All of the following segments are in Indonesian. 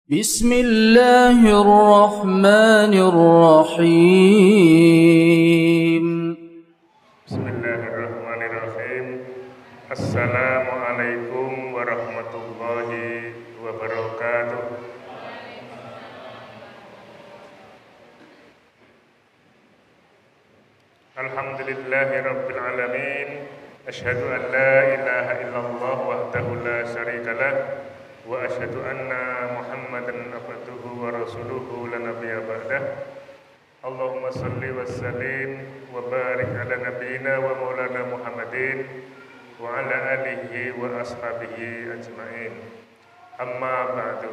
بسم الله الرحمن الرحيم. بسم الله الرحمن الرحيم. السلام عليكم ورحمة الله وبركاته. الحمد لله رب العالمين. أشهد أن لا إله إلا الله وحده لا شريك له وأشهد أن محمدا عبده ورسوله لا نبي بعده. اللهم صل وسلم وبارك على نبينا ومولانا محمد وعلى آله وأصحابه أجمعين. أما بعد،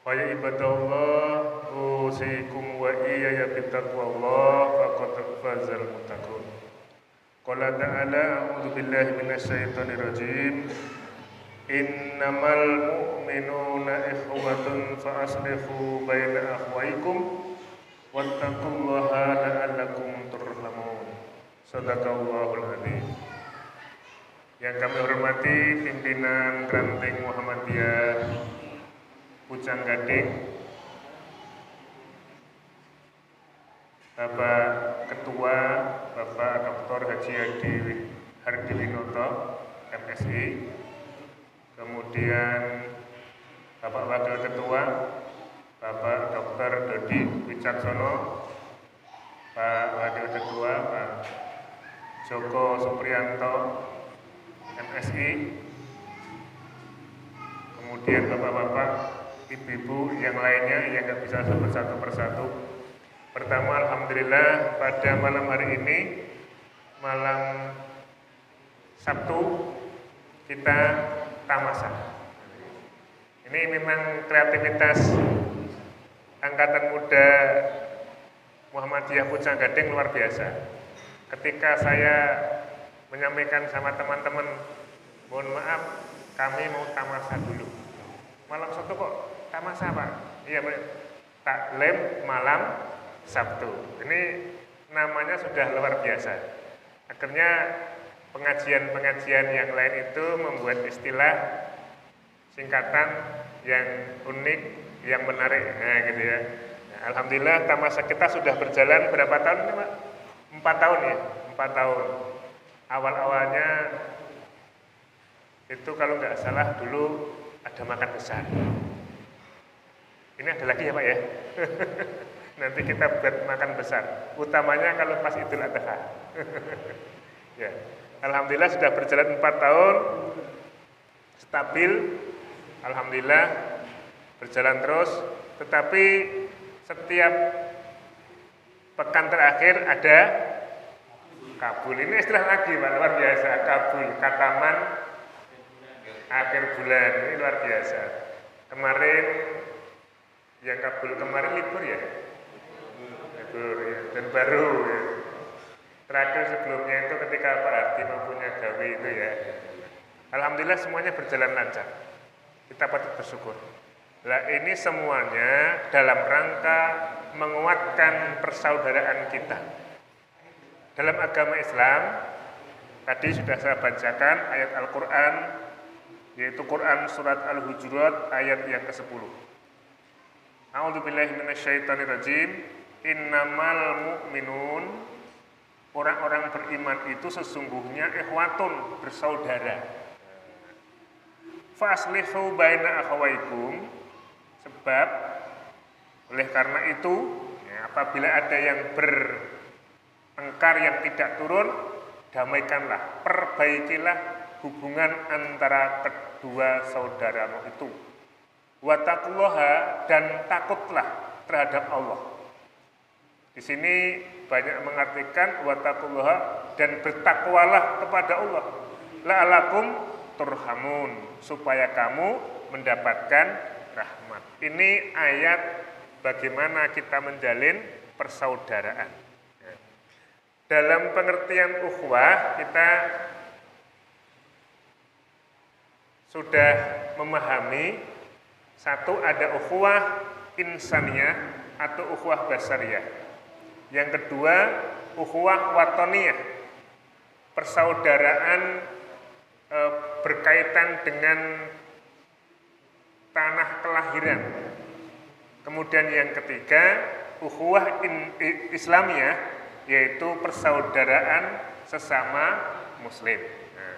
فيا عباد الله، أوصيكم وإياي بتقوى الله فقد فاز المتقون. قال تعالى: أعوذ بالله من الشيطان الرجيم. Innamal mu'minuna ikhwatun fa aslihu baina akhwaykum wattaqullaha la'allakum turhamun. Shadaqallahul adzim. Yang kami hormati pimpinan Ranting Muhammadiyah Pucang Gading, Bapak Ketua Bapak Dr. Haji Hadi Hardiwinoto MSI, kemudian Bapak Wakil Ketua Bapak Dr. Dodi Wicaksono, Pak Wakil Ketua Pak Joko Supriyanto MSI, kemudian Bapak-bapak, Ibu-ibu yang lainnya yang nggak bisa sebut satu persatu. Pertama, alhamdulillah pada malam hari ini, malam Sabtu, kita Tamasa. Ini memang kreativitas Angkatan Muda Muhammadiyah Pucang Gading luar biasa. Ketika saya menyampaikan sama teman-teman, mohon maaf, kami mau Tamasa dulu. Malam Sabtu kok Tamasa, Pak? Iya, Pak. Taklim malam Sabtu. Ini namanya sudah luar biasa. Akhirnya pengajian-pengajian yang lain itu membuat istilah singkatan yang unik, yang menarik, gitu ya. Nah, alhamdulillah Tamasa kita sudah berjalan berapa tahun ini, Pak? 4 tahun ya, 4 tahun. Awal-awalnya itu kalau nggak salah dulu ada makan besar. Ini ada lagi ya, Pak ya? Nanti kita buat makan besar, utamanya kalau pas Idul Adha. Ya. Alhamdulillah sudah berjalan 4 tahun, stabil, alhamdulillah berjalan terus. Tetapi setiap pekan terakhir ada kabul. Ini istilah lagi, Pak, luar biasa. Kabul, kataman akhir bulan, ini luar biasa. Kemarin, yang kabul kemarin libur ya? Libur ya, dan baru ya. Terakhir sebelumnya itu ketika Pak Hardi mempunyai gawe itu ya. Alhamdulillah semuanya berjalan lancar. Kita patut bersyukur. Nah, ini semuanya dalam rangka menguatkan persaudaraan kita. Dalam agama Islam, tadi sudah saya bacakan ayat Al-Quran, yaitu Quran surat Al-Hujurat ayat yang ke-10. A'udzubillahi minasyaitonirrajim. Innamal mu'minun, orang-orang beriman itu sesungguhnya ikhwatun, bersaudara. Faslihu baina akhawaikum, sebab oleh karena itu ya, apabila ada yang bertengkar yang tidak turun, damaikanlah, perbaikilah hubungan antara kedua saudaramu itu. Wattaqullaha, dan takutlah terhadap Allah. Di sini banyak mengartikan wattaqullaha, dan bertakwalah kepada Allah. La'alakum turhamun, supaya kamu mendapatkan rahmat. Ini ayat bagaimana kita menjalin persaudaraan. Dalam pengertian ukhuwah kita sudah memahami, satu, ada ukhuwah insaniyah atau ukhuwah basariyah. Yang kedua, ukhuwah watoniyah, persaudaraan berkaitan dengan tanah kelahiran. Kemudian yang ketiga, ukhuwah Islamiyah, yaitu persaudaraan sesama muslim. Nah,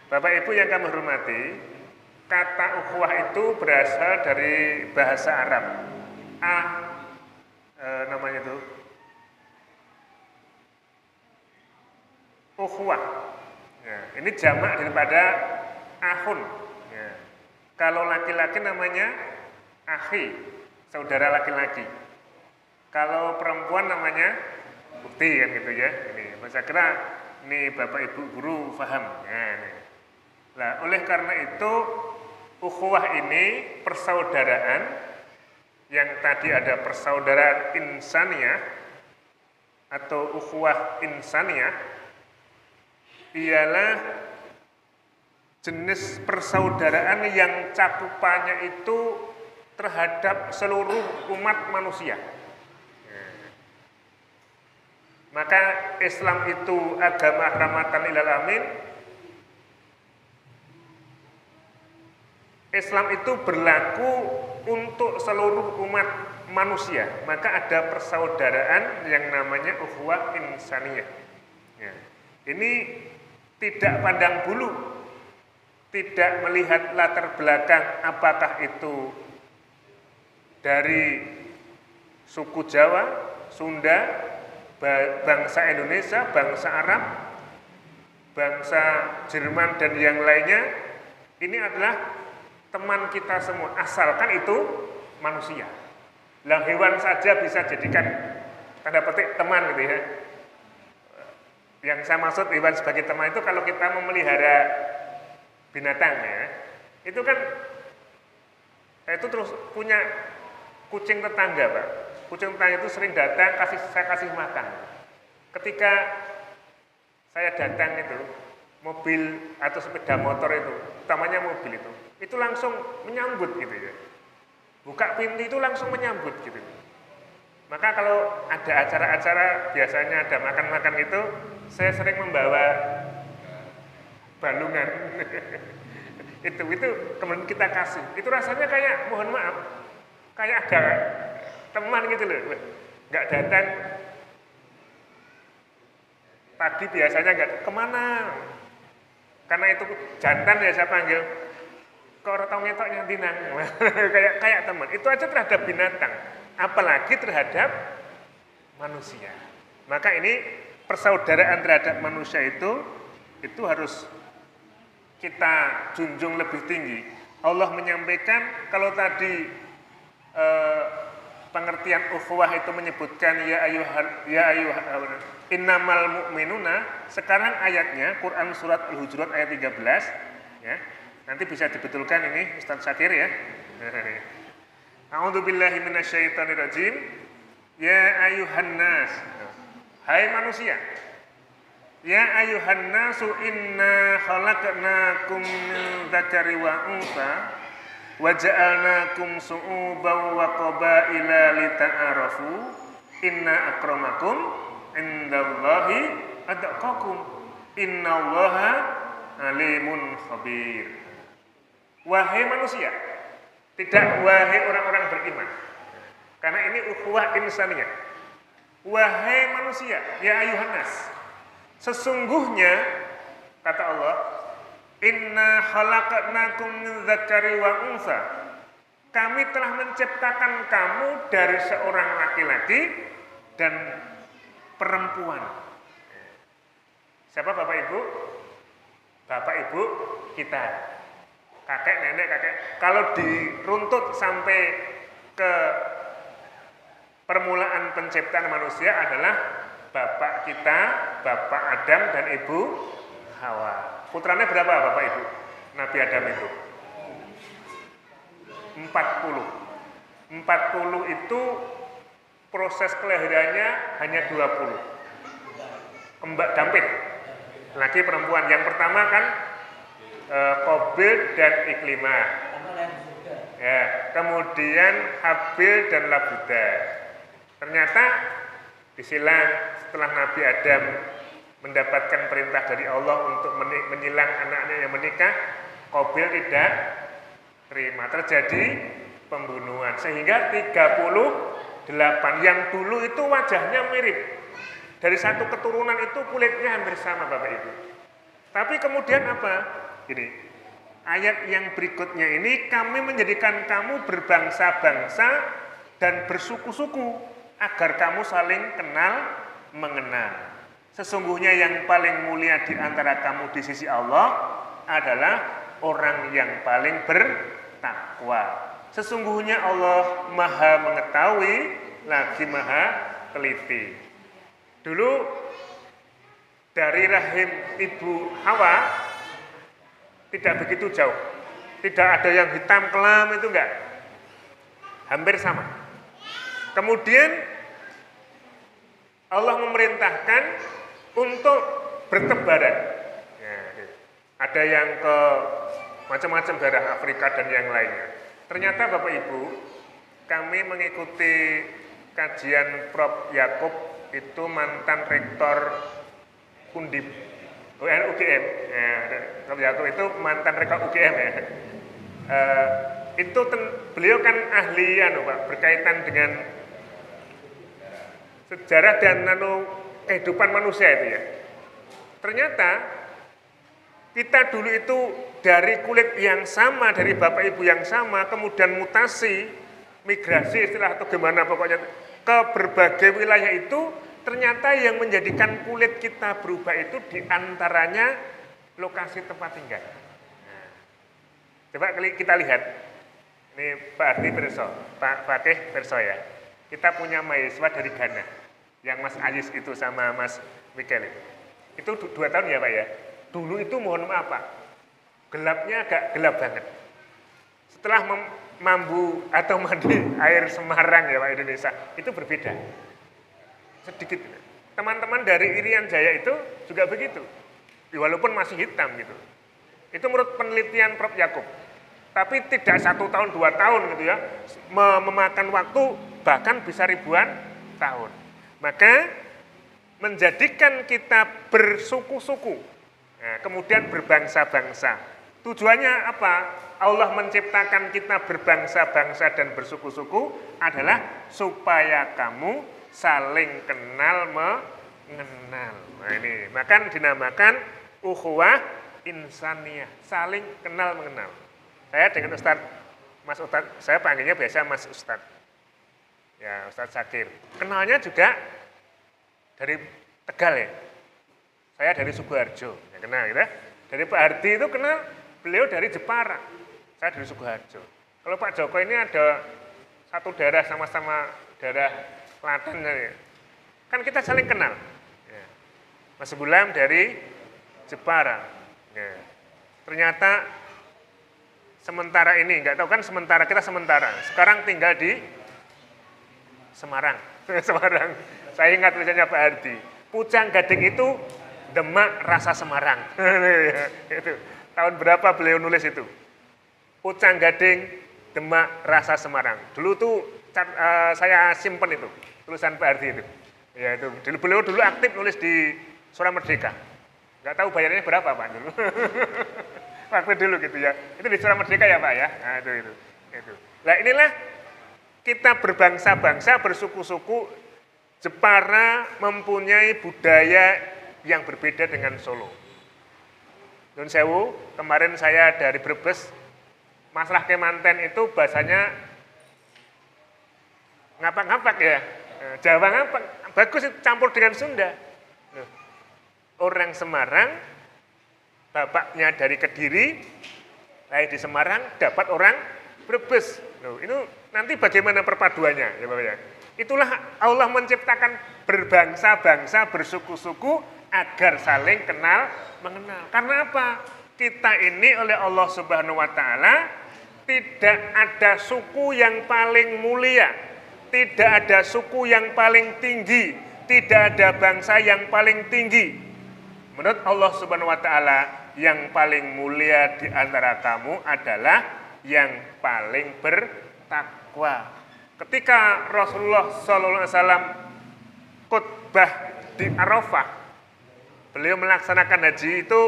Bapak Ibu yang kami hormati, kata ukhuwah itu berasal dari bahasa Arab. Namanya itu ukhuwah. Ya, ini jamak daripada akhun. Ya. Kalau laki-laki namanya akhi, saudara laki-laki. Kalau perempuan namanya bukti kan gitu ya. Ini saya kira ini Bapak Ibu guru paham. Ya, ini. Nah, oleh karena itu ukhuwah ini persaudaraan yang tadi ada persaudaraan insaniyah atau ukhuwah insaniyah ialah jenis persaudaraan yang cakupannya itu terhadap seluruh umat manusia. Maka Islam itu agama rahmatan lil alamin. Islam itu berlaku untuk seluruh umat manusia. Maka ada persaudaraan yang namanya ukhuwah insaniyah. Ya. Ini tidak pandang bulu, tidak melihat latar belakang apakah itu dari suku Jawa, Sunda, bangsa Indonesia, bangsa Arab, bangsa Jerman dan yang lainnya. Ini adalah teman kita semua, asalkan itu manusia. Lah hewan saja bisa jadikan tanda petik teman gitu ya. Yang saya maksud hewan sebagai teman itu kalau kita memelihara binatang ya, itu kan itu terus punya kucing tetangga Pak. Kucing tetangga itu sering datang, saya kasih makan. Ketika saya datang itu, mobil atau sepeda motor itu, utamanya mobil itu langsung menyambut gitu ya. Buka pintu itu langsung menyambut gitu. Maka kalau ada acara-acara, biasanya ada makan-makan itu, saya sering membawa balungan. itu kemudian kita kasih. Itu rasanya kayak, mohon maaf, kayak ada teman gitu loh. Nggak datang pagi biasanya nggak kemana, karena itu jantan ya saya panggil kok orang ngetok nyantinang. kayak teman. Itu aja terhadap binatang, apalagi terhadap manusia. Maka ini persaudaraan terhadap manusia itu harus kita junjung lebih tinggi. Allah menyampaikan kalau tadi pengertian ukhuwah itu menyebutkan ya ayyuhal innamal mu'minuna, sekarang ayatnya Quran surat Al-Hujurat ayat 13 ya. Nanti bisa dibetulkan ini Ustaz Syakir ya. A'udzubillahi minasyaitonirrajim. Ya ayyuhan nas, hai manusia. Ya ayyuhan nasu inna khalaqnakum min dzakari wa untha wa ja'alnakum su'uban wa qabaila lita'arafu inna akramakum indallahi atqakum innallaha alimun khabir. Wahai manusia, tidak wahai orang-orang beriman, karena ini ukhuwah insaniyah. Wahai manusia, ya ayyuhan nas, sesungguhnya kata Allah, inna khalaqnakum min dzakari wa untha, kami telah menciptakan kamu dari seorang laki-laki dan perempuan. Siapa Bapak Ibu? Bapak Ibu kita. Kakek, nenek, kakek. Kalau diruntut sampai ke permulaan penciptaan manusia adalah bapak kita, Bapak Adam dan Ibu Hawa. Putranya berapa Bapak Ibu? Nabi Adam itu 40 itu proses kelahirannya hanya 20. Kembak dampit, laki perempuan. Yang pertama kan Qabil dan Iklimah ya, kemudian Habil dan Labuda. Ternyata disilang setelah Nabi Adam mendapatkan perintah dari Allah untuk menyilang anaknya yang menikah, Qabil tidak terima, terjadi pembunuhan. Sehingga 38 yang dulu itu wajahnya mirip. Dari satu keturunan itu kulitnya hampir sama Bapak Ibu. Tapi kemudian apa? Gini, ayat yang berikutnya ini, kami menjadikan kamu berbangsa-bangsa dan bersuku-suku agar kamu saling kenal mengenal. Sesungguhnya yang paling mulia di antara kamu di sisi Allah adalah orang yang paling bertakwa. Sesungguhnya Allah Maha mengetahui lagi Maha teliti. Dulu dari rahim Ibu Hawa tidak begitu jauh. Tidak ada yang hitam kelam, itu enggak. Hampir sama. Kemudian Allah memerintahkan untuk bertebaran. Ya, ada yang ke macam-macam daerah Afrika dan yang lainnya. Ternyata Bapak Ibu, kami mengikuti kajian Prof. Yakub, itu mantan rektor Undip, UGM. Ya, Prof. Yakub itu mantan rektor UGM ya. Beliau kan ahli Pak, berkaitan dengan sejarah dan kehidupan manusia itu ya. Ternyata kita dulu itu dari kulit yang sama, dari bapak ibu yang sama, kemudian mutasi, migrasi istilah atau gimana pokoknya ke berbagai wilayah itu, ternyata yang menjadikan kulit kita berubah itu diantaranya lokasi tempat tinggal. Nah, coba kita lihat, ini Pak Ardi Perso, Pak Fatih Perso ya. Kita punya mahasiswa dari Ghana, yang Mas Ayis itu sama Mas Mikel itu 2 tahun ya Pak ya. Dulu itu mohon maaf Pak, gelapnya agak gelap banget. Setelah mambu atau mandi air Semarang ya Pak Indonesia, itu berbeda. Sedikit. Teman-teman dari Irian Jaya itu juga begitu. Walaupun masih hitam gitu. Itu menurut penelitian Prof. Yakub. Tapi tidak 1 tahun, 2 tahun gitu ya. Memakan waktu bahkan bisa ribuan tahun. Maka menjadikan kita bersuku-suku. Nah, kemudian berbangsa-bangsa. Tujuannya apa? Allah menciptakan kita berbangsa-bangsa dan bersuku-suku adalah supaya kamu saling kenal mengenal. Nah ini, maka dinamakan ukhuwah insaniyah, saling kenal mengenal. Saya dengan Mas Ustadz, saya panggilnya biasa Mas Ustadz. Ya, Ustadz Sakir. Kenalnya juga dari Tegal ya. Saya dari Sukoharjo, ya kenal gitu. Dari Pak Hardi itu kenal beliau dari Jepara. Saya dari Sukoharjo. Kalau Pak Joko ini ada satu daerah sama-sama daerah Klaten ya. Kan kita saling kenal. Ya. Mas Bulam dari Jepara. Ya. Ternyata sementara ini, nggak tahu kan sementara, kita sementara. Sekarang tinggal di Semarang. Semarang. Saya ingat tulisannya Pak Hardi. Pucang Gading itu Demak rasa Semarang. Itu. Tahun berapa beliau nulis itu? Pucang Gading, Demak rasa Semarang. Dulu tuh saya simpen itu, tulisan Pak Hardi itu. Ya itu. Beliau dulu aktif nulis di Suara Merdeka. Nggak tahu bayarnya berapa Pak dulu. Waktu dulu gitu ya. Itu di Suara Merdeka ya Pak ya. Nah itu. Nah inilah kita berbangsa-bangsa, bersuku-suku. Jepara mempunyai budaya yang berbeda dengan Solo. Nun sewu, kemarin saya dari Brebes, masalah Kemanten itu bahasanya ngapak-ngapak ya, Jawa ngapak, bagus itu campur dengan Sunda. Orang Semarang, bapaknya dari Kediri, lahir di Semarang, dapat orang Brebes. Itu nanti bagaimana perpaduannya ya Bapak ya? Itulah Allah menciptakan berbangsa-bangsa, bersuku-suku, agar saling kenal mengenal. Karena apa? Kita ini oleh Allah Subhanahu wa taala tidak ada suku yang paling mulia, tidak ada suku yang paling tinggi, tidak ada bangsa yang paling tinggi. Menurut Allah Subhanahu wa taala, yang paling mulia di antara kamu adalah yang paling bertakwa. Ketika Rasulullah SAW khutbah di Arafah, beliau melaksanakan haji itu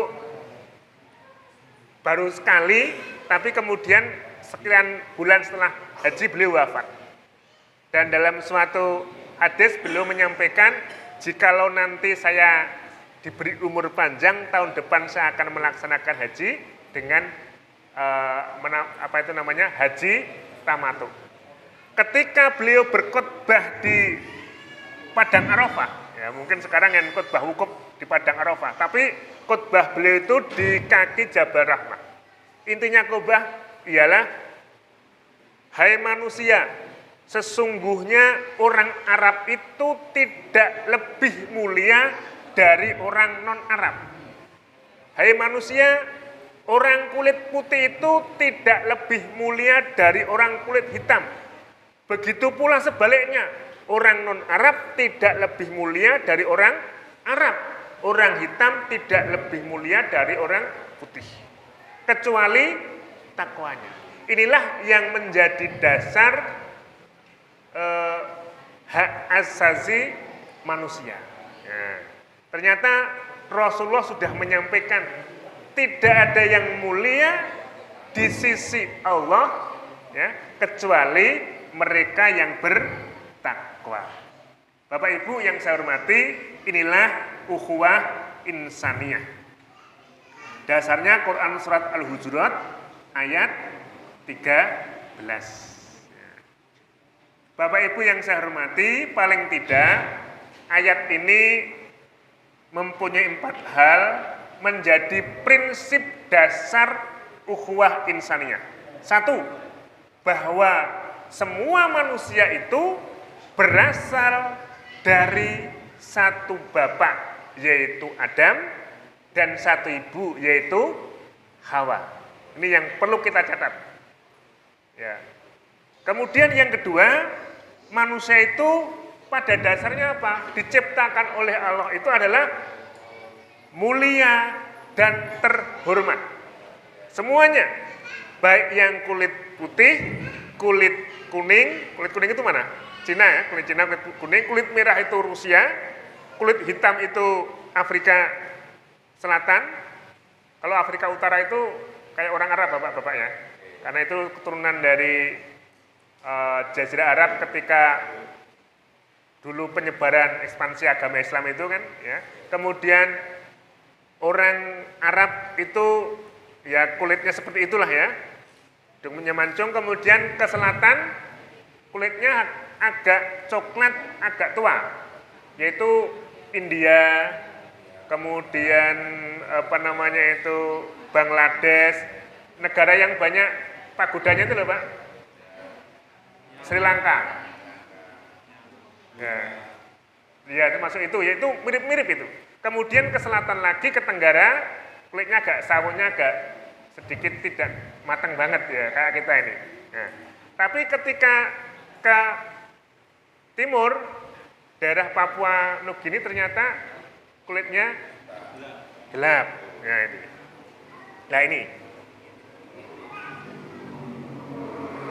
baru sekali, tapi kemudian sekian bulan setelah haji beliau wafat. Dan dalam suatu hadis beliau menyampaikan, jikalau nanti saya diberi umur panjang, tahun depan saya akan melaksanakan haji dengan haji tamattu. Ketika beliau berkhutbah di Padang Arafah, ya mungkin sekarang yang khutbah wukuf di Padang Arafah, tapi khutbah beliau itu di kaki Jabal Rahmah. Intinya khutbah ialah, hai manusia, sesungguhnya orang Arab itu tidak lebih mulia dari orang non-Arab. Hai manusia, orang kulit putih itu tidak lebih mulia dari orang kulit hitam. Begitu pula sebaliknya, orang non-Arab tidak lebih mulia dari orang Arab. Orang hitam tidak lebih mulia dari orang putih. Kecuali takwanya. Inilah yang menjadi dasar hak asasi manusia. Nah, ternyata Rasulullah sudah menyampaikan, tidak ada yang mulia di sisi Allah, ya, kecuali mereka yang bertakwa. Bapak Ibu yang saya hormati, inilah ukhuwah insaniyah. Dasarnya Quran surat Al-Hujurat ayat 13. Bapak Ibu yang saya hormati, paling tidak ayat ini mempunyai 4 hal menjadi prinsip dasar ukhuwah insaniyah. 1, bahwa semua manusia itu berasal dari satu bapak, yaitu Adam, dan satu ibu, yaitu Hawa. Ini yang perlu kita catat. Ya. Kemudian yang kedua, manusia itu pada dasarnya apa? Diciptakan oleh Allah itu adalah mulia dan terhormat. Semuanya, baik yang kulit putih, kulit kuning itu mana? Cina ya, kulit Cina, kulit kuning, kulit merah itu Rusia, kulit hitam itu Afrika Selatan. Kalau Afrika Utara itu kayak orang Arab bapak-bapak ya, karena itu keturunan dari Jazirah Arab ketika dulu penyebaran ekspansi agama Islam itu kan ya. Kemudian orang Arab itu ya kulitnya seperti itulah ya, hidungnya mancung. Kemudian ke selatan kulitnya agak coklat, agak tua, yaitu India, kemudian Bangladesh, negara yang banyak pagodanya itu loh Pak, Sri Lanka. Ya itu masuk itu, yaitu mirip-mirip itu. Kemudian ke selatan lagi, ke tenggara, kulitnya agak sawunya agak sedikit tidak matang banget ya, kayak kita ini. Nah, tapi ketika ke timur, daerah Papua Nugini ternyata kulitnya gelap. Nah ini.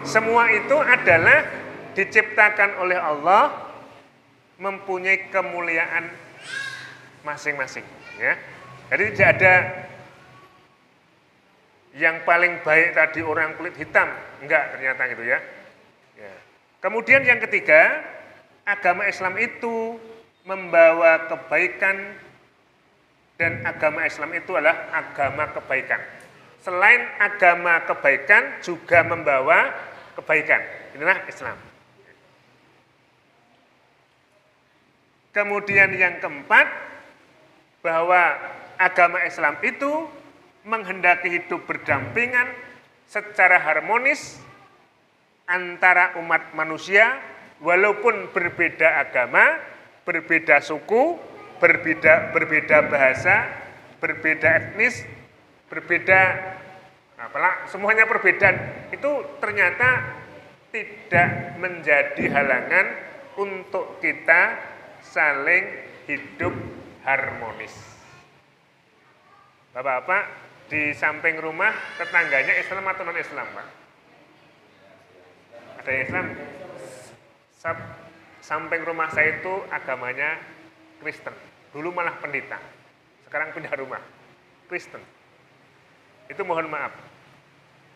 Semua itu adalah diciptakan oleh Allah, mempunyai kemuliaan masing-masing. Ya. Jadi tidak ada yang paling baik tadi orang kulit hitam, enggak ternyata gitu ya. Kemudian yang ketiga, agama Islam itu membawa kebaikan, dan agama Islam itu adalah agama kebaikan. Selain agama kebaikan juga membawa kebaikan. Inilah Islam. Kemudian yang keempat, bahwa agama Islam itu menghendaki hidup berdampingan secara harmonis antara umat manusia, walaupun berbeda agama, berbeda suku, berbeda bahasa, berbeda etnis, berbeda semuanya perbedaan itu ternyata tidak menjadi halangan untuk kita saling hidup harmonis. Bapak-bapak, di samping rumah tetangganya Islam atau non-Islam, Pak? Ada yang Islam? Samping rumah saya itu agamanya Kristen. Dulu malah pendeta, sekarang pindah rumah, Kristen. Itu mohon maaf,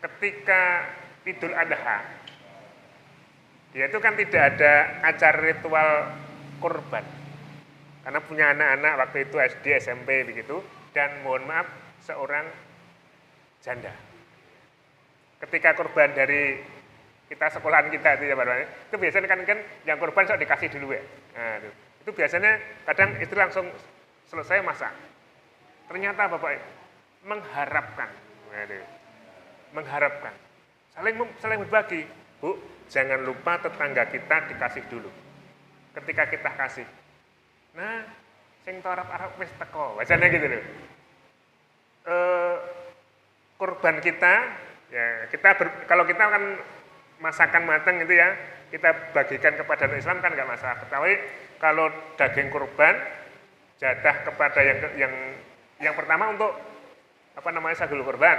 ketika Idul Adha, dia itu kan tidak ada acara ritual kurban. Karena punya anak-anak waktu itu SD, SMP begitu, dan mohon maaf seorang janda. Ketika kurban dari kita sekolahan kita itu ya Pak, itu biasanya kan yang kurban sok dikasih dulu ya. Nah, itu biasanya kadang istri langsung selesai masak. Ternyata Bapak mengharapkan, mengharapkan, saling berbagi. Bu, jangan lupa tetangga kita dikasih dulu. Ketika kita kasih, nah, sing torap-arap wis teko, bacanya gitu loh. Kurban kita, ya kalau kita kan masakan matang itu ya, kita bagikan kepada Islam kan nggak masalah. Ketahui kalau daging kurban jatah kepada yang pertama untuk sagul kurban,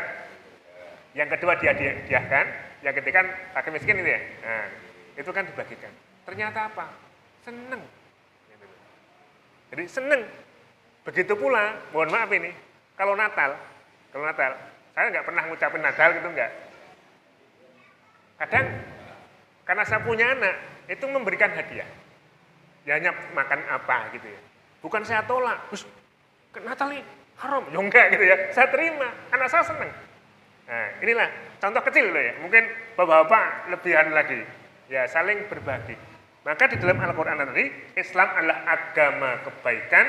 yang kedua dihadiahkan, yang ketiga kan fakir miskin itu ya. Nah, itu kan dibagikan. Ternyata apa? Seneng. Jadi seneng. Begitu pula, mohon maaf ini, kalau Natal, saya nggak pernah ngucapin Natal gitu enggak. Kadang karena saya punya anak, itu memberikan hadiah. Ya hanya makan apa gitu ya. Bukan saya tolak, terus Natal ini haram, ya enggak gitu ya. Saya terima, anak saya senang. Nah, inilah contoh kecil loh ya. Mungkin bapak-bapak lebihan lagi. Ya, saling berbagi. Maka di dalam Al-Qur'an tadi, Islam adalah agama kebaikan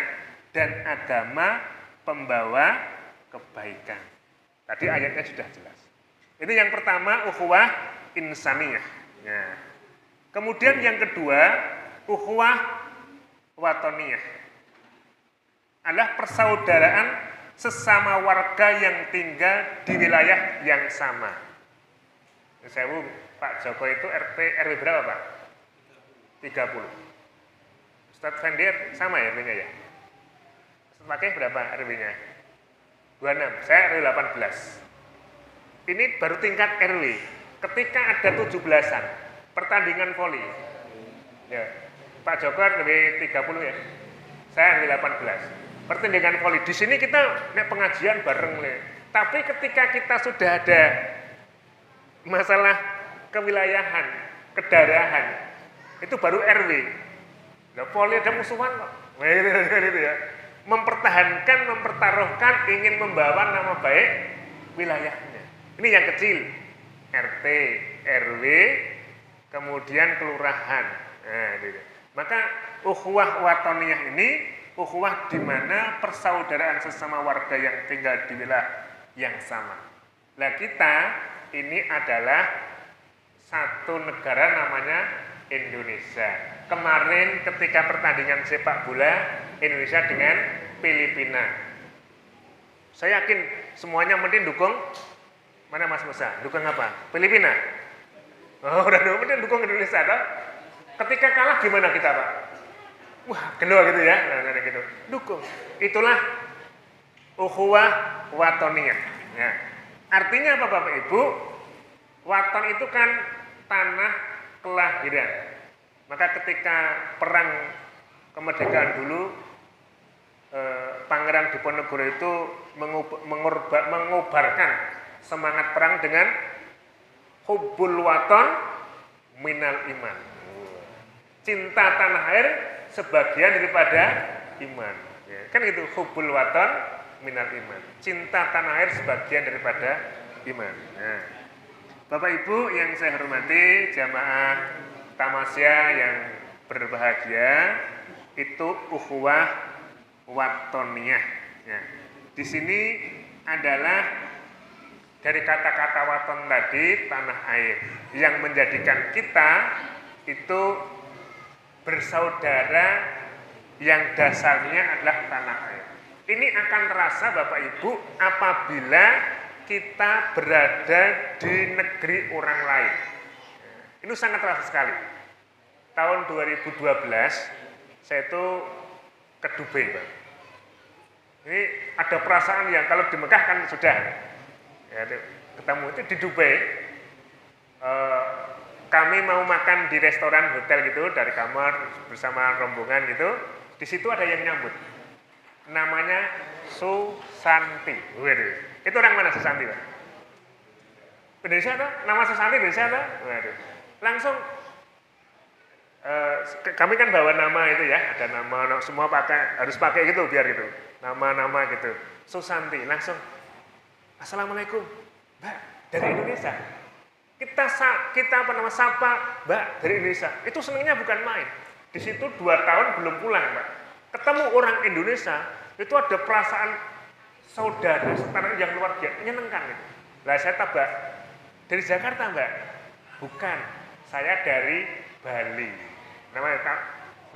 dan agama pembawa kebaikan. Tadi ayatnya sudah jelas. Ini yang pertama, ukhuwah insaniyah. Ya. Kemudian yang kedua, ukhuwah watoniyah. Adalah persaudaraan sesama warga yang tinggal di wilayah yang sama. Saya Pak Joko itu RW berapa Pak? 30. Ustadz Fendi sama ya RW-nya ya? Ustadz Pakih berapa RW-nya? 26, saya RW 18. Ini baru tingkat RW. Ketika ada 17-an, pertandingan voli. Ya, Pak Joko RW 30 ya, saya RW 18. Pertandingan voli. Di sini kita pengajian bareng nih. Tapi ketika kita sudah ada masalah kewilayahan, kedarahan, itu baru RW. Nah, voli ada musuhan kok. Gitu ya. Mempertahankan, mempertaruhkan, ingin membawa nama baik wilayahnya. Ini yang kecil, RT, RW, kemudian kelurahan. Nah, gitu. Maka ukhuwah watoniyah ini ukhuwah di mana persaudaraan sesama warga yang tinggal di wilayah yang sama. Nah, kita ini adalah satu negara namanya Indonesia. Kemarin ketika pertandingan sepak bola Indonesia dengan Filipina, saya yakin semuanya mending dukung mana Mas Musa? Dukung apa? Filipina? Oh, udah dukung Indonesia toh? Ketika kalah gimana kita Pak? Wah, kedua gitu ya, nah, gitu. Dukung. Itulah ukhuwah watoniyah. Ya. Artinya apa Bapak Ibu? Waton itu kan tanah kelahiran. Maka ketika perang kemerdekaan dulu, Pangeran Diponegoro itu mengobarkan semangat perang dengan hubbul waton minal iman. Cinta tanah air sebagian daripada iman. Ya, kan gitu, hubbul waton minal iman. Cinta tanah air sebagian daripada iman. Nah, Bapak Ibu yang saya hormati, jamaah tamasya yang berbahagia, itu ukhuwah watoniyah. Ya. Di sini adalah dari kata-kata waton tadi, tanah air, yang menjadikan kita itu bersaudara yang dasarnya adalah tanah air. Ini akan terasa Bapak Ibu apabila kita berada di negeri orang lain. Ini sangat terasa sekali. Tahun 2012 saya itu ke Dubai, Bang. Ini ada perasaan yang kalau di Mekah kan sudah ya, ketemu itu di Dubai. Kami mau makan di restoran hotel gitu dari kamar bersama rombongan gitu. Di situ ada yang nyambut. Namanya Susanti. Waduh. Itu orang mana Susanti, Pak? Indonesia tuh, nama Susanti Indonesia tuh. Waduh. Langsung kami kan bawa nama itu ya, ada nama semua harus pakai gitu biar gitu. Nama-nama gitu. Susanti langsung Assalamualaikum. Mbak, dari Indonesia. Kita sapa Mbak dari Indonesia. Itu senangnya bukan main. Di situ 2 tahun belum pulang, Mbak. Ketemu orang Indonesia, itu ada perasaan saudara, setara yang luar biasa, menyenangkan. Lah saya Mbak, dari Jakarta Mbak? Bukan, saya dari Bali.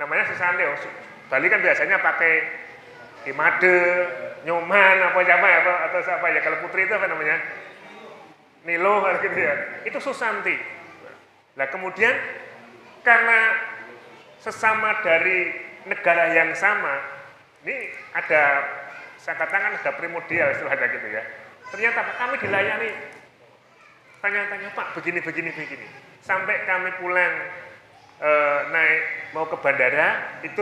Namanya Susanti. Bali kan biasanya pakai Imade, Nyoman, atau siapa ya, kalau putri itu apa namanya? Nilo gitu ya. Itu Susanti. Nah kemudian karena sesama dari negara yang sama, ini ada, saya katakan ada primordial istilahnya gitu ya. Ternyata kami dilayani, tanya-tanya Pak begini. Sampai kami pulang naik mau ke bandara itu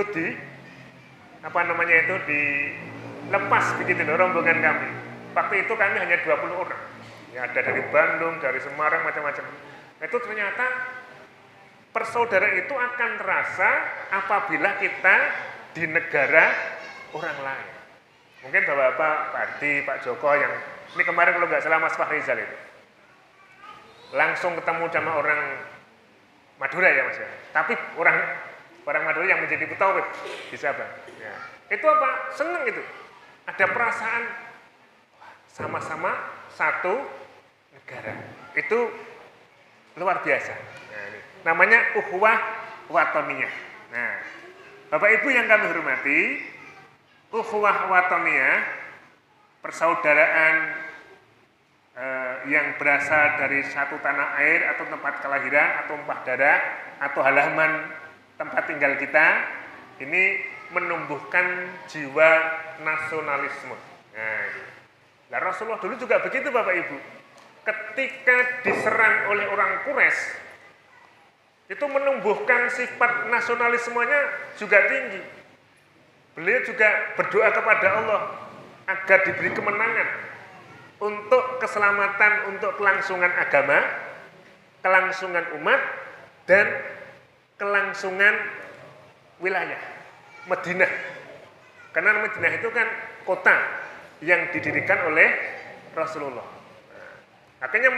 dilepas begitu loh rombongan kami. Waktu itu kami hanya 20 orang. Ya, ada dari Bandung, dari Semarang, macam-macam. Nah, itu ternyata persaudaraan itu akan terasa apabila kita di negara orang lain. Mungkin Bapak Pak Ardi, Pak Joko yang ini kemarin kalau nggak salah Mas Fahrizal itu langsung ketemu sama orang Madura ya Mas ya. Tapi orang Madura yang menjadi Betawi di Sabang. Ya. Itu apa? Seneng itu. Ada perasaan sama-sama satu negara. Itu luar biasa. Nah, ini. Namanya ukhuwah watoniyah. Nah, Bapak Ibu yang kami hormati, ukhuwah watoniyah, persaudaraan yang berasal dari satu tanah air atau tempat kelahiran atau tumpah darah atau halaman tempat tinggal kita, ini menumbuhkan jiwa nasionalisme. Nah, Rasulullah dulu juga begitu Bapak Ibu. Ketika diserang oleh orang Quraisy, itu menumbuhkan sifat nasionalismenya juga tinggi. Beliau juga berdoa kepada Allah agar diberi kemenangan untuk keselamatan, untuk kelangsungan agama, kelangsungan umat, dan kelangsungan wilayah Madinah. Karena Madinah itu kan kota yang didirikan oleh Rasulullah. Akhirnya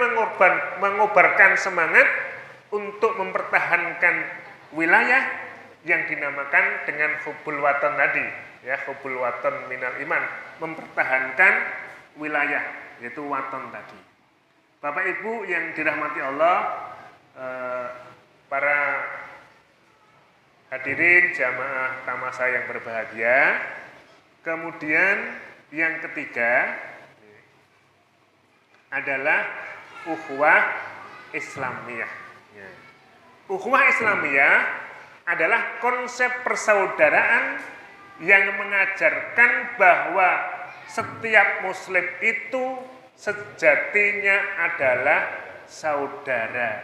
mengobarkan semangat untuk mempertahankan wilayah yang dinamakan dengan hubbul watan tadi, ya, hubbul watan minal iman, mempertahankan wilayah, yaitu waton tadi. Bapak Ibu yang dirahmati Allah, para hadirin jamaah tamasa yang berbahagia. Kemudian yang ketiga adalah ukhuwah Islamiyah. Ukhuwah Islamiyah adalah konsep persaudaraan yang mengajarkan bahwa setiap muslim itu sejatinya adalah saudara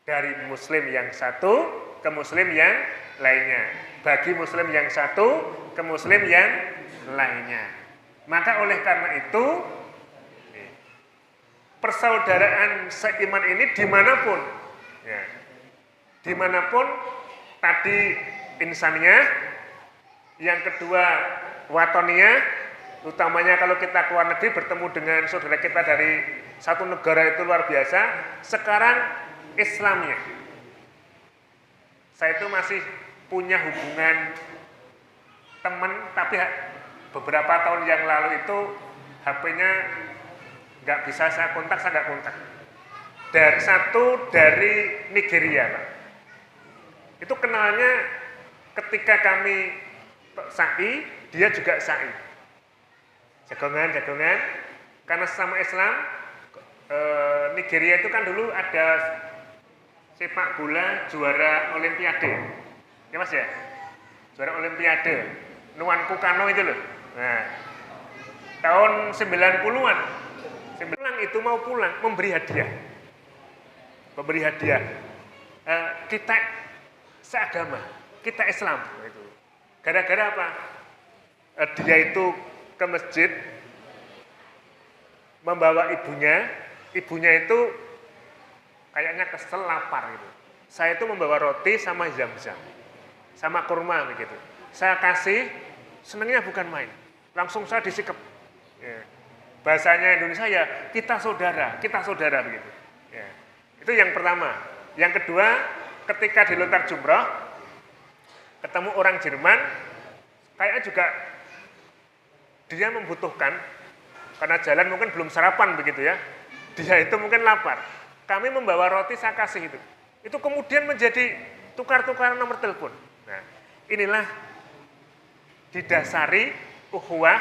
dari muslim yang satu ke muslim yang lainnya, bagi muslim yang satu ke muslim yang lainnya. Maka oleh karena itu persaudaraan seiman ini dimanapun, ya, dimanapun tadi insaniyah, yang kedua watoniyah, utamanya kalau kita keluar negeri bertemu dengan saudara kita dari satu negara itu luar biasa. Sekarang Islamiyah, saya itu masih punya hubungan teman, tapi beberapa tahun yang lalu itu HP-nya nggak bisa saya kontak. Dari Nigeria, Pak. Itu kenalnya ketika kami sa'i, dia juga sa'i. Jagongan, karena sama Islam. Nigeria itu kan dulu ada sepak bola juara Olimpiade, ya Mas ya, juara Olimpiade, Nwanko Kano itu loh. Nah, tahun 90-an, itu mau pulang memberi hadiah. Kita seagama, kita Islam. Gitu. Gara-gara apa? Dia itu ke masjid membawa ibunya ibunya itu kayaknya kesel, lapar gitu. Saya itu membawa roti sama zam-zam, sama kurma begitu. Saya kasih, senangnya bukan main. Langsung saya disikap. Ya. Bahasanya Indonesia ya, kita saudara begitu. Ya. Itu yang pertama. Yang kedua, ketika di lontar jumrah, ketemu orang Jerman, kayaknya juga dia membutuhkan, karena jalan mungkin belum sarapan begitu ya. Dia itu mungkin lapar. Kami membawa roti, saya kasih itu. Itu kemudian menjadi tukar-tukaran nomor telepon. Nah, inilah didasari ukhuwah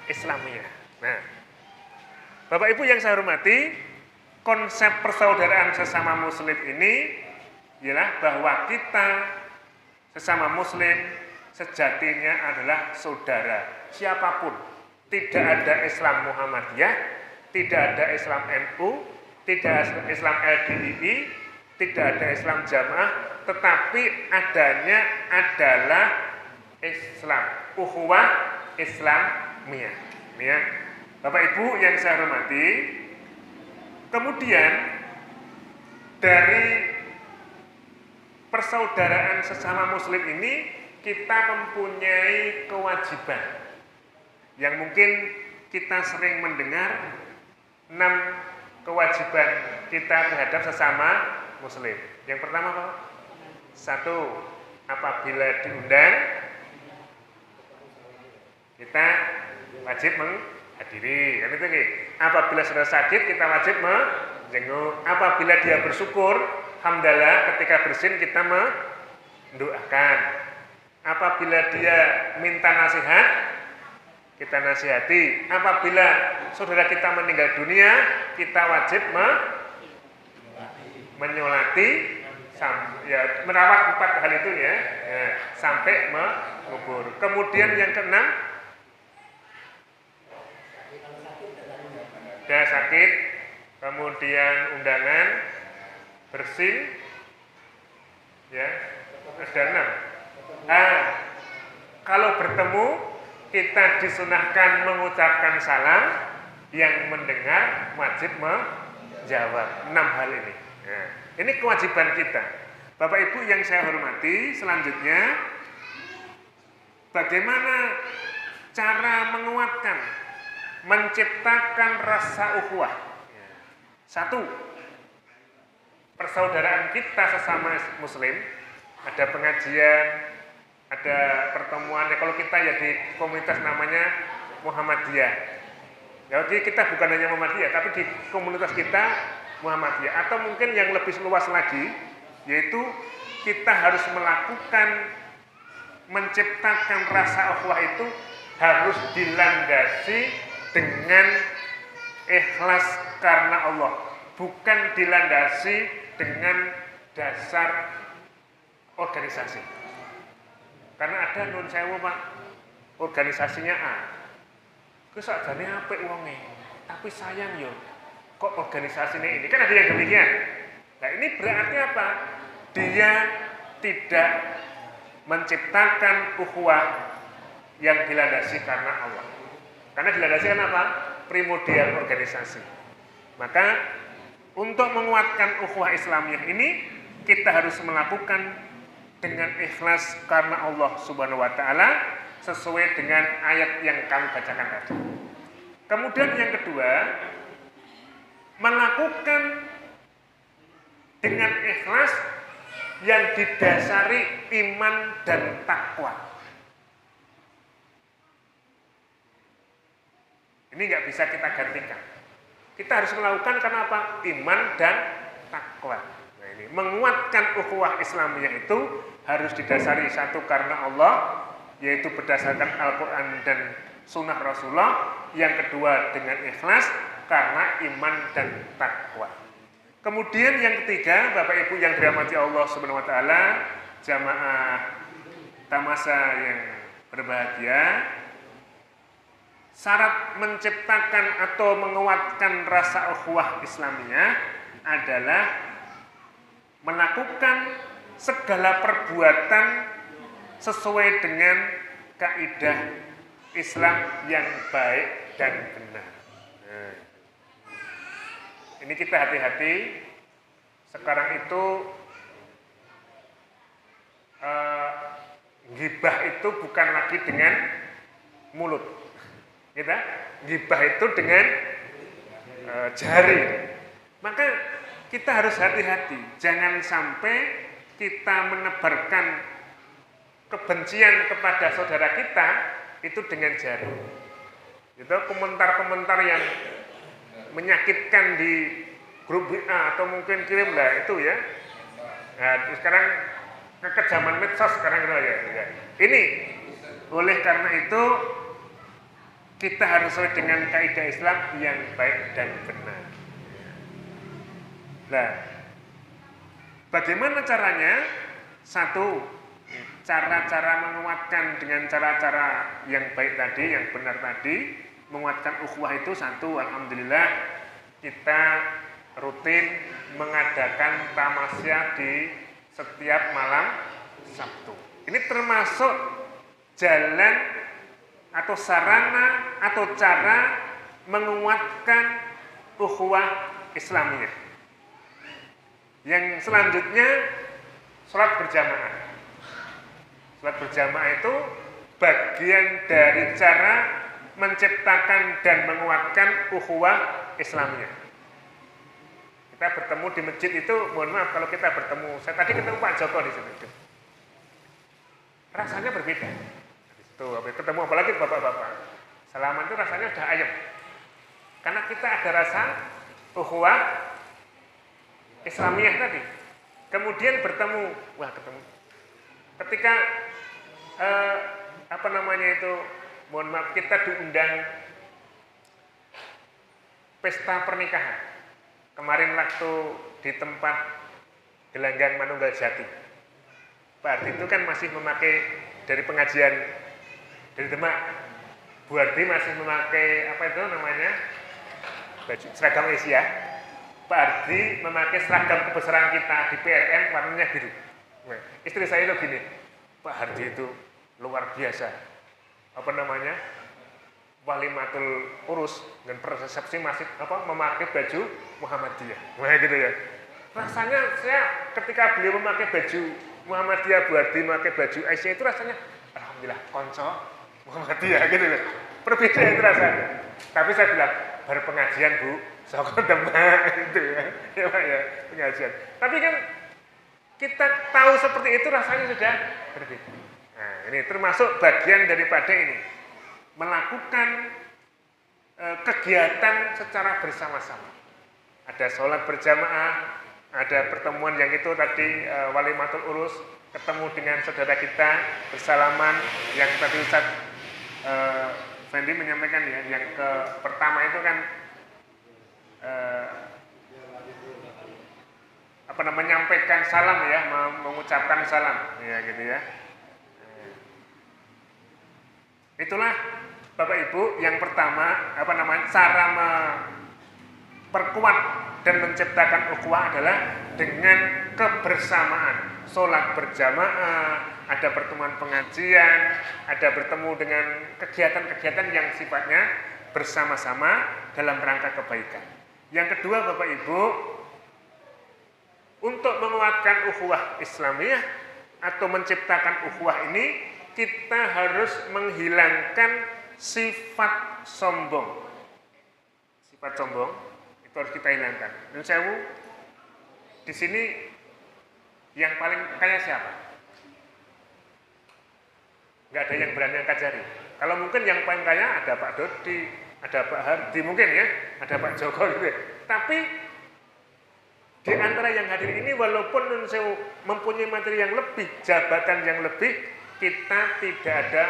Islamiyah. Nah, Bapak Ibu yang saya hormati, konsep persaudaraan sesama muslim ini ialah bahwa kita sesama muslim sejatinya adalah saudara. Siapapun, tidak ada Islam Muhammadiyah, tidak ada Islam NU, tidak ada Islam LDII, tidak ada Islam Jamaah, tetapi adanya adalah Islam, ukhuwah Islamiyah. Ya. Bapak Ibu yang saya hormati, kemudian dari persaudaraan sesama muslim ini kita mempunyai kewajiban yang mungkin kita sering mendengar 6 kewajiban kita terhadap sesama muslim. Yang pertama apa? 1. Apabila diundang kita wajib menghadiri, kan itu nih. Apabila sudah sakit kita wajib menjenguk. Apabila dia bersyukur, alhamdulillah, ketika bersin kita mendoakan. Apabila dia minta nasihat, kita nasihati. Apabila saudara kita meninggal dunia, kita wajib menyolati, ya, merawat 4 hal itu ya, sampai mengubur. Kemudian yang keenam, ada sakit, kemudian undangan, bersin, ya, ada 6. Kalau bertemu, kita disunahkan mengucapkan salam, yang mendengar wajib menjawab 6 hal ini. Nah, ini kewajiban kita. Bapak Ibu yang saya hormati, selanjutnya bagaimana cara menguatkan, menciptakan rasa ukhuwah. 1. Persaudaraan kita sesama muslim, ada pengajian, ada pertemuan. Kalau kita ya di komunitas namanya Muhammadiyah. Jadi kita bukan hanya Muhammadiyah, tapi di komunitas kita Muhammadiyah. Atau mungkin yang lebih luas lagi, yaitu kita harus melakukan, menciptakan rasa ukhuwah itu harus dilandasi dengan ikhlas karena Allah, bukan dilandasi dengan dasar organisasi. Karena ada nun sewu Pak, organisasinya A, kesakjane apik wonge, tapi sayang yo, kok organisasinya ini, kan ada yang demikian. Nah ini berarti apa? Dia tidak menciptakan ukhuwah yang dilandasi karena Allah. Karena dilandasi karena apa? Primordial organisasi. Maka untuk menguatkan ukhuwah Islamiyah ini kita harus melakukan dengan ikhlas karena Allah Subhanahu wa taala sesuai dengan ayat yang kami bacakan tadi. Kemudian yang kedua, melakukan dengan ikhlas yang didasari iman dan takwa. Ini nggak bisa kita gantikan. Kita harus melakukan karena apa? Iman dan takwa. Nah ini menguatkan ukhuwah Islamiyah itu harus didasari 1 karena Allah, yaitu berdasarkan Al-Quran dan Sunnah Rasulullah. Yang kedua dengan ikhlas karena iman dan takwa. Kemudian yang ketiga, Bapak Ibu yang dirahmati Allah Subhanahu wa taala, jamaah tamasa yang berbahagia, syarat menciptakan atau menguatkan rasa ukhuwah Islamiyah adalah melakukan segala perbuatan sesuai dengan kaidah Islam yang baik dan benar. Nah. Ini kita hati-hati. Sekarang itu ghibah itu bukan lagi dengan mulut. Kita ghibah itu dengan jari. Maka kita harus hati-hati, jangan sampai kita menebarkan kebencian kepada saudara kita itu dengan jari. Itu komentar-komentar yang menyakitkan di grup WA atau mungkin kirim lah itu ya. Nah, sekarang kekejaman medsos sekarang gitu ya. Ini oleh karena itu kita harus sesuai dengan kaidah Islam yang baik dan benar. Nah, bagaimana caranya? Satu, cara-cara menguatkan dengan cara-cara yang baik tadi, yang benar tadi, menguatkan ukhuwah itu satu, alhamdulillah kita rutin mengadakan tamasya di setiap malam Sabtu. Ini termasuk jalan atau sarana atau cara menguatkan ukhuwah Islamiyah. Yang selanjutnya sholat berjamaah. Sholat berjamaah itu bagian dari cara menciptakan dan menguatkan ukhuwah Islamiyah. Kita bertemu di masjid itu, mohon maaf kalau kita bertemu, saya tadi ketemu Pak Joko di sini. Rasanya berbeda. Itu ketemu apalagi bapak-bapak. Salaman itu rasanya udah ayem. Karena kita ada rasa ukhuwah Islamiyah tadi. Kemudian bertemu, ketemu. Ketika mohon maaf, kita diundang pesta pernikahan. Kemarin waktu di tempat Gelanggang Manunggal Jati. Pak Ardi itu kan masih memakai dari pengajian dari Demak. Bu Ardi masih memakai baju seragam Asia. Pak Ardi memakai seragam kebesaran kita di PRN warnanya biru. Istri saya itu gini, Pak Ardi itu luar biasa. Walimatul urus dan persepsi masih memakai baju Muhammadiyah. Gitu ya. Rasanya saya ketika beliau memakai baju Muhammadiyah, Bu Ardi memakai baju Aisyah itu rasanya alhamdulillah konco Muhammadiyah gitu loh. Perbedaan itu rasanya. Tapi saya bilang berpengajian Bu, sokong Demak itu ya. Ya Pak ya, pengajian. Tapi kan kita tahu seperti itu rasanya sudah berbeda. Nah, ini termasuk bagian daripada ini. Melakukan kegiatan secara bersama-sama. Ada sholat berjamaah, ada pertemuan yang itu tadi walimatul urus, ketemu dengan saudara kita, bersalaman, yang tadi Ustaz Fendi menyampaikan ya, yang pertama itu kan menyampaikan salam ya, mengucapkan salam ya gitu ya. Itulah Bapak Ibu yang pertama cara memperkuat dan menciptakan ukhuwah adalah dengan kebersamaan. Sholat berjamaah, ada pertemuan pengajian, ada bertemu dengan kegiatan-kegiatan yang sifatnya bersama-sama dalam rangka kebaikan. Yang kedua Bapak Ibu, untuk menguatkan ukhuwah Islamiyah atau menciptakan ukhuwah ini, kita harus menghilangkan sifat sombong. Sifat sombong itu harus kita hilangkan. Dan di sini yang paling kaya siapa? Nggak ada yang berani angkat jari. Kalau mungkin yang paling kaya ada Pak Dodi, ada Pak Hardi mungkin ya, ada Pak Joko gitu. Tapi di antara yang hadir ini walaupun Nun Sewu mempunyai materi yang lebih, jabatan yang lebih, kita tidak ada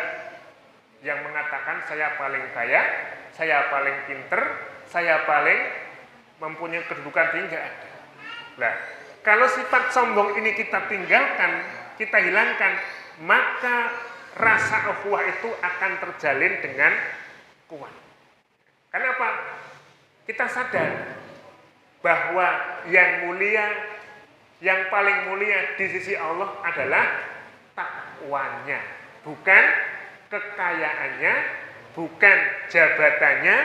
yang mengatakan saya paling kaya, saya paling pinter, saya paling mempunyai kedudukan tinggi, nggak ada. Nah, kalau sifat sombong ini kita tinggalkan, kita hilangkan, maka rasa ukhuwah itu akan terjalin dengan kuat. Kenapa? Kita sadar bahwa yang mulia, yang paling mulia di sisi Allah adalah takwanya, bukan kekayaannya, bukan jabatannya,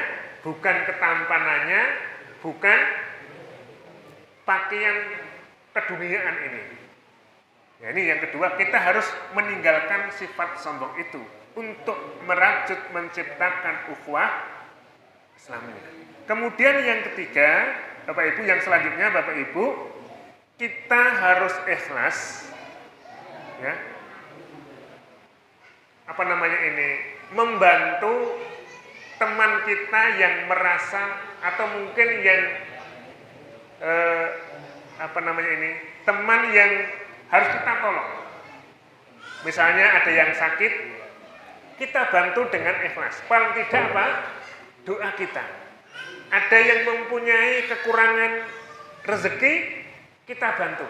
bukan ketampanannya, bukan pakaian keduniaan ini. Ya, ini yang kedua, kita harus meninggalkan sifat sombong itu untuk merajut menciptakan ukhuwah Islamiyah. Kemudian yang ketiga, Bapak Ibu, yang selanjutnya Bapak Ibu, kita harus ikhlas, ya, membantu teman kita yang merasa atau mungkin yang teman yang harus kita tolong. Misalnya ada yang sakit, kita bantu dengan ikhlas. Paling tidak apa? Doa kita. Ada yang mempunyai kekurangan rezeki, kita bantu.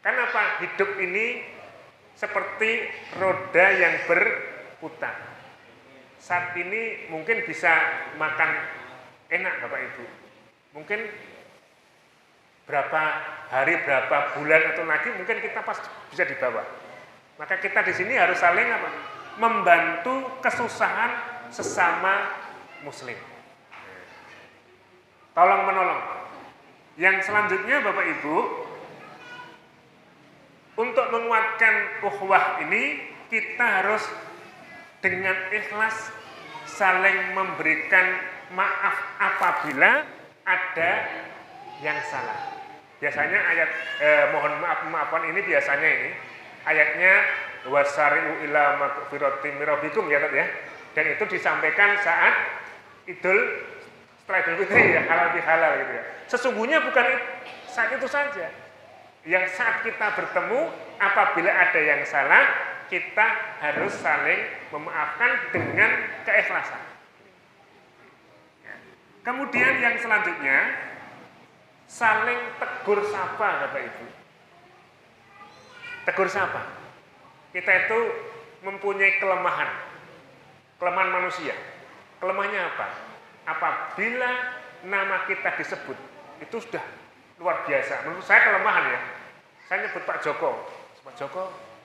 Karena apa? Hidup ini seperti roda yang berputar. Saat ini mungkin bisa makan enak Bapak Ibu. Mungkin berapa hari, berapa bulan atau lagi mungkin kita pas bisa dibawa. Maka kita di sini harus saling apa? Membantu kesusahan sesama muslim. Tolong menolong. Yang selanjutnya Bapak Ibu, untuk menguatkan ukhuwah ini kita harus dengan ikhlas saling memberikan maaf apabila ada yang salah. Biasanya ayat mohon maafan ini biasanya ini ayatnya wasari'u ila magfiratin mir rabbikum ya, ya. Dan itu disampaikan saat setelah Idul Fitri ya, halal bihalal gitu ya. Sesungguhnya bukan saat itu saja. Yang saat kita bertemu apabila ada yang salah, kita harus saling memaafkan dengan keikhlasan. Kemudian yang selanjutnya saling tegur sapa Bapak Ibu. Tegur sapa. Kita itu mempunyai kelemahan manusia. Kelemahannya apa? Apabila nama kita disebut, itu sudah luar biasa. Menurut saya kelemahan ya. Saya nyebut Pak Joko,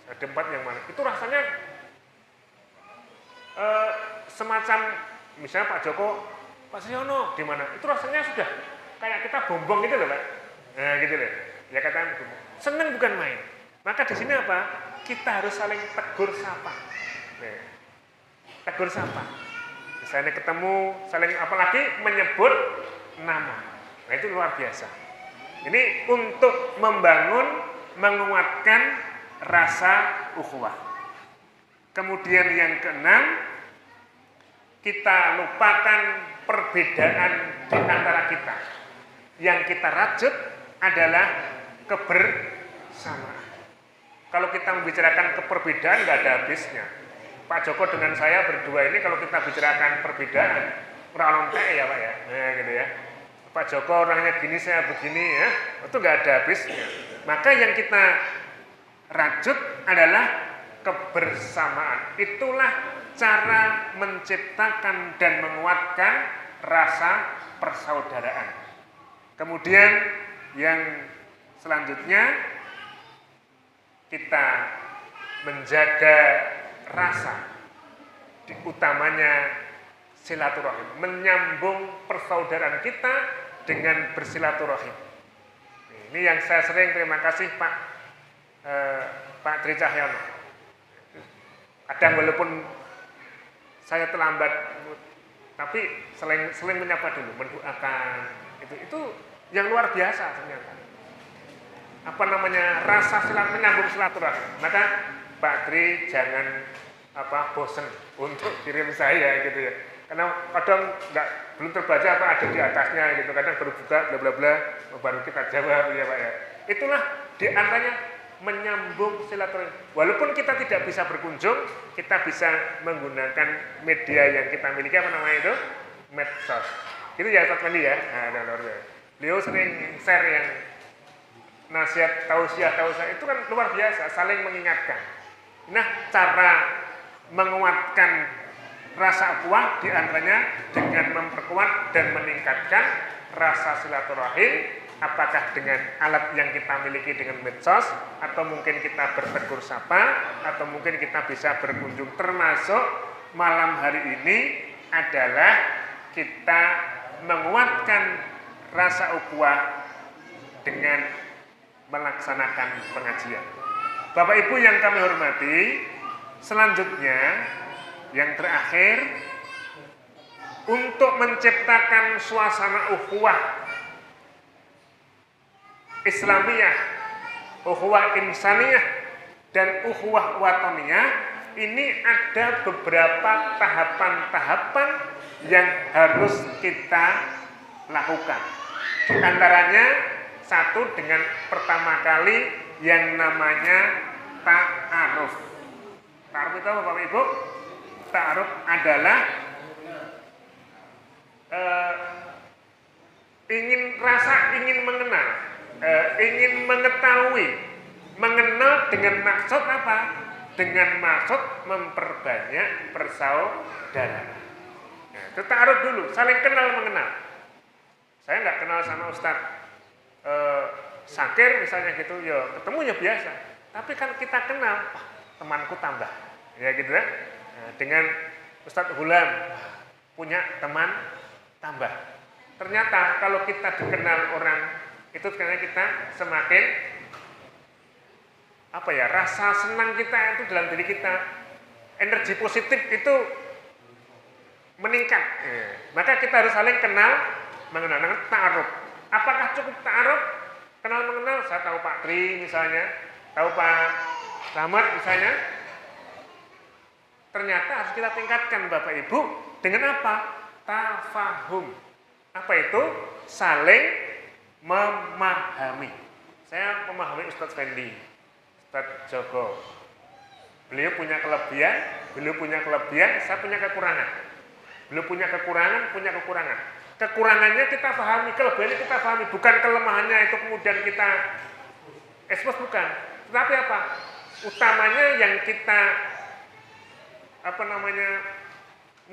ada tempat yang mana? Itu rasanya semacam misalnya Pak Joko, Pak Siono di mana? Itu rasanya sudah kayak kita bombong gitu loh Pak. Nah gitu loh. Ya kata seneng bukan main. Maka di sini apa? Kita harus saling tegur sapa. Nah, tegur sapa. Misalnya ketemu, saling apalagi menyebut nama. Nah itu luar biasa. Ini untuk menguatkan rasa ukhuwah. Kemudian yang keenam, kita lupakan perbedaan di antara kita. Yang kita rajut adalah kebersamaan. Kalau kita membicarakan keperbedaan nggak ada habisnya. Pak Joko dengan saya berdua ini kalau kita bicarakan perbedaan, kurang lontek ya Pak ya, nah, gitu ya. Pak Joko orangnya gini, saya begini ya, itu nggak ada habisnya. Maka yang kita rajut adalah kebersamaan. Itulah cara menciptakan dan menguatkan rasa persaudaraan. Kemudian yang selanjutnya kita menjaga rasa, utamanya silaturahim, menyambung persaudaraan kita dengan bersilaturahim. Ini yang saya sering terima kasih Pak Tri Cahyono. Kadang walaupun saya terlambat, tapi sering menyapa dulu, mendoakan. Itu yang luar biasa ternyata. Rasa menyambung silaturahim. Maka Pak Tri jangan bosen untuk kirim saya gitu ya. Karena kadang belum terbaca apa ada di atasnya gitu. Kadang baru buka bla bla bla baru kita jawab ya Pak ya. Itulah di antaranya menyambung silaturahim. Walaupun kita tidak bisa berkunjung, kita bisa menggunakan media yang kita miliki itu? Medsos. Itu ya Ustaz Fendi ya. Nah, beliau sering share yang nasihat tausiah itu kan luar biasa, saling mengingatkan. Nah, cara menguatkan rasa ukhuwah di antaranya dengan memperkuat dan meningkatkan rasa silaturahim, apakah dengan alat yang kita miliki dengan medsos, atau mungkin kita bertegur sapa, atau mungkin kita bisa berkunjung. Termasuk malam hari ini adalah kita menguatkan rasa ukhuwah dengan melaksanakan pengajian. Bapak Ibu yang kami hormati, selanjutnya yang terakhir, untuk menciptakan suasana ukhuwah Islamiyah, ukhuwah insaniyah, dan ukhuwah watoniyah, ini ada beberapa tahapan-tahapan yang harus kita lakukan. Di antaranya satu dengan pertama kali yang namanya ta'aruf. Ta'aruf itu apa Bapak Ibu? Ta'aruf adalah ingin mengenal, ingin mengetahui, mengenal dengan maksud apa? Dengan maksud memperbanyak persaudaraan. Nah, itu ta'aruf dulu, saling kenal mengenal. Saya nggak kenal sama Ustadz Sakir misalnya gitu, ya ketemunya biasa. Tapi kan kita kenal, temanku tambah, ya gitu ya. Nah, dengan Ustadz Hulam punya teman tambah. Ternyata kalau kita dikenal orang itu karena kita semakin rasa senang kita itu dalam diri kita, energi positif itu meningkat. Maka kita harus saling kenal mengenal dengan ta'aruf. Apakah cukup ta'aruf? Kenal mengenal, saya tahu Pak Tri misalnya, tahu Pak Slamet misalnya. Ternyata harus kita tingkatkan Bapak Ibu dengan apa? Tafahum. Apa itu? Saling memahami. Saya memahami Ustadz Fendi, Ustadz Joko. Beliau punya kelebihan, saya punya kekurangan. Beliau punya kekurangan. Kekurangannya kita pahami, kelebihannya kita pahami, bukan kelemahannya itu kemudian kita expose, bukan. Tetapi apa? Utamanya yang kita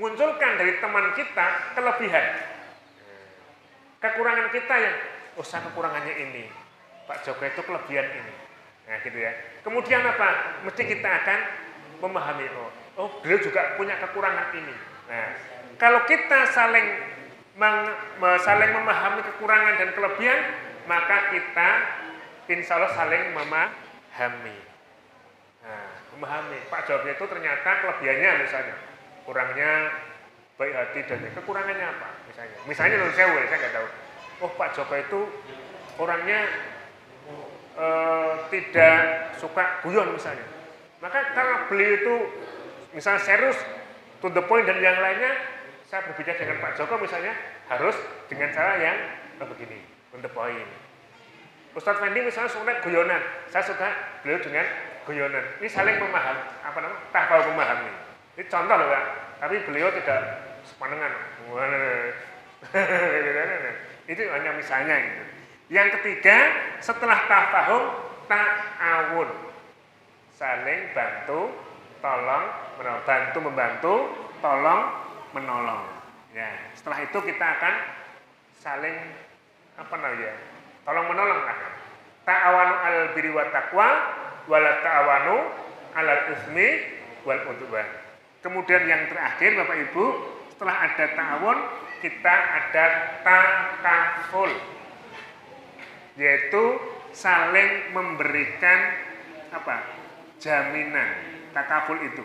munculkan dari teman kita kelebihan. Kekurangan kita yang kekurangannya ini. Pak Joko itu kelebihan ini. Nah, gitu ya. Kemudian apa? Mesti kita akan memahami, beliau juga punya kekurangan ini. Nah, kalau kita saling memahami kekurangan dan kelebihan, maka kita insya Allah saling memahami. Nah, memahami. Pak Joko itu ternyata kelebihannya misalnya kurangnya baik hati, dan kekurangannya apa misalnya saya nggak tahu. Pak Joko itu orangnya tidak suka guyon misalnya. Maka karena beliau itu misalnya serius, to the point dan yang lainnya, saya berbicara dengan Pak Joko misalnya harus dengan cara yang begini, to the point. Ustadz Fendi misalnya suka guyonan, saya suka beliau dengan guyonan. Ini saling memahami, tahap memahami. Ini contoh loh Pak, tapi beliau tidak sepanengan. Itu hanya misalnya gitu. Yang ketiga, setelah tafahum, ta'awun. Saling bantu, tolong, membantu, tolong, menolong. Ya, setelah itu kita akan saling tolong menolong. Ta'awanu alal birri wa taqwa, wala ta'awanu alal ismi wal udwan. Kemudian yang terakhir Bapak Ibu, setelah ada ta'awun, kita ada takaful, yaitu saling memberikan jaminan. Takaful itu,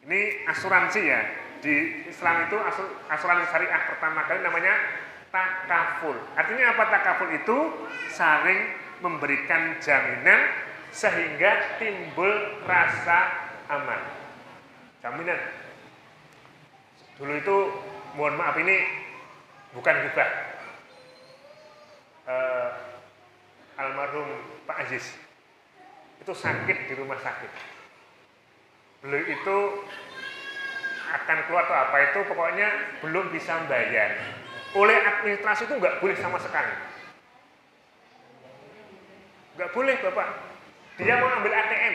ini asuransi ya. Di Islam itu asuransi syariah pertama kali namanya takaful. Artinya apa takaful itu? Saling memberikan jaminan sehingga timbul rasa aman. Jaminan. Dulu itu, mohon maaf ini bukan gibah. Almarhum Pak Aziz itu sakit di rumah sakit. Beliau itu akan keluar atau apa itu, pokoknya belum bisa bayar. Oleh administrasi itu nggak boleh sama sekali. Nggak boleh Bapak. Dia mau ambil ATM,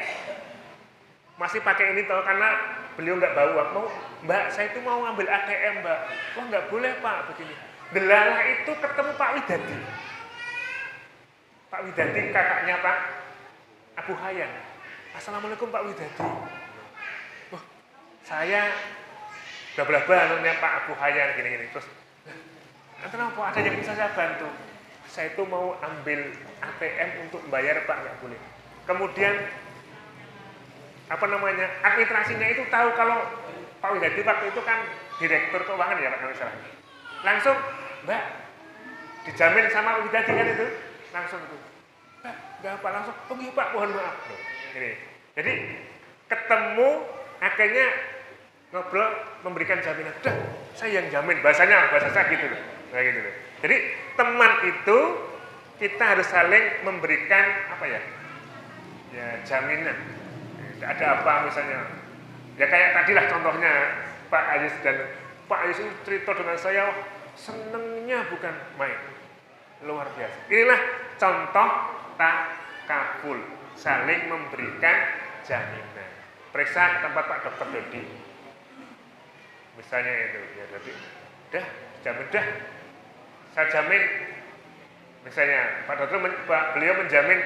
masih pakai ini toh, karena beliau nggak bawa. Mbak, saya itu mau ambil ATM Mbak. Wah nggak boleh Pak begini. Delalah itu ketemu Pak Widadi. Pak Widadi kakaknya Pak Abu Hayyan. Assalamualaikum Pak Widadi. Wah, saya bla-bla-bla namanya Pak Abu Hayyan gini-gini. Terus, kenapa ada yang bisa saya bantu? saya itu mau ambil ATM untuk bayar Pak, nggak boleh. Kemudian apa namanya, administrasinya itu tahu kalau Pak Widadi waktu itu kan direktur keuangan ya Pak, misalnya. Langsung, Mbak, dijamin sama Pak Widadi kan itu, langsung itu, Mbak, nggak apa, langsung, oh iya Pak, mohon maaf. Ini. Jadi ketemu akhirnya ngobrol, memberikan jaminan, udah saya yang jamin, bahasa saya gitu loh. Nah, gitu loh. Jadi teman itu kita harus saling memberikan apa ya, ya jaminan. Ada apa misalnya, ya kayak tadilah contohnya Pak Ayus dan Pak Ayus itu cerita dengan saya, senengnya bukan main, luar biasa. Inilah contoh takaful, saling memberikan jaminan. Periksa ke tempat Pak Dokter Dodi, misalnya itu, ya Dodi, dah jamin dah, saya jamin, misalnya Pak Dokter, beliau menjamin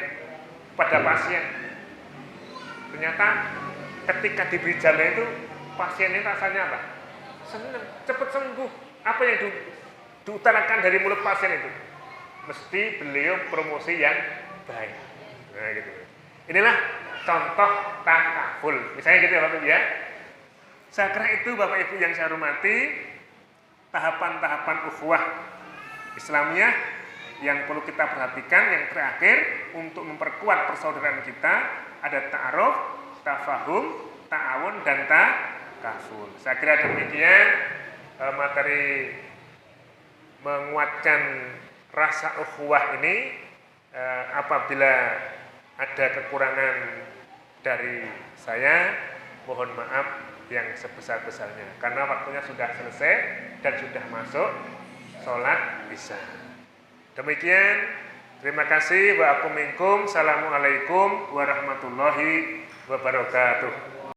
pada pasien. Ternyata ketika diberi jaminan itu pasiennya rasanya apa? Senang, cepat sembuh. Apa yang diutarakan dari mulut pasien itu? Mesti beliau promosi yang baik. Nah gitu. Inilah contoh takaful. Misalnya gitu ya Bapak Ibu ya. Saya kira itu Bapak Ibu yang saya hormati, tahapan-tahapan ukhuwah Islamiyah yang perlu kita perhatikan. Yang terakhir, untuk memperkuat persaudaraan kita, ada ta'aruf, tafahum, ta'awun, dan takaful. Saya kira demikian materi menguatkan rasa ukhuwah ini. Apabila ada kekurangan dari saya, mohon maaf yang sebesar-besarnya, karena waktunya sudah selesai dan sudah masuk sholat isya. Demikian. Terima kasih. Wa'akum minkum. Assalamualaikum warahmatullahi wabarakatuh.